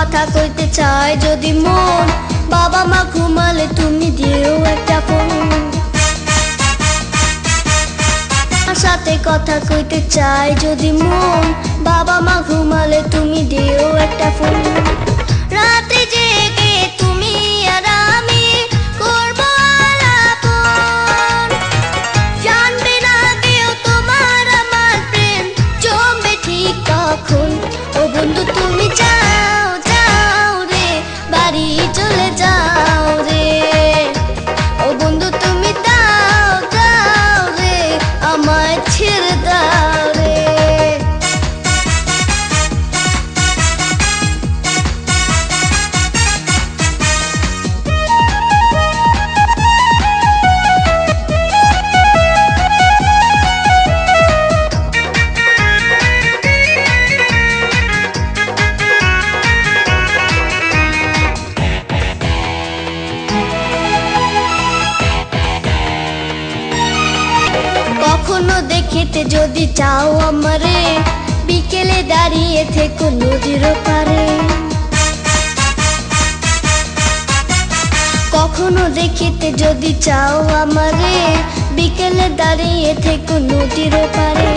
কথা কইতে চাই যদি মন, বাবা মা ঘুমালে তুমি দিও একটা ফোন। সাথে কথা কইতে চাই যদি মন, বাবা মা ঘুমালে তুমি দিও একটা ফোন। রাতে জেগে তুমি আর আমি করব আলাপন, জানবে না কেউ তোমার আমার প্রেম জমবে ঠিক তখন। ও বন্ধু তুমি যাও যাও রে, বাড়ি চলে যাও রে। ও বন্ধু তুমি দাও দাও রে, আমায় ছেড়ে দাও রে। কখনো দেখিতে যদি চাও আমারে, বিকেলে দাঁড়িয়ে থেকো নদীর পারে। কখনো দেখিতে যদি চাও আমারে, বিকেলে দাঁড়িয়ে থেকো নদীর পারে।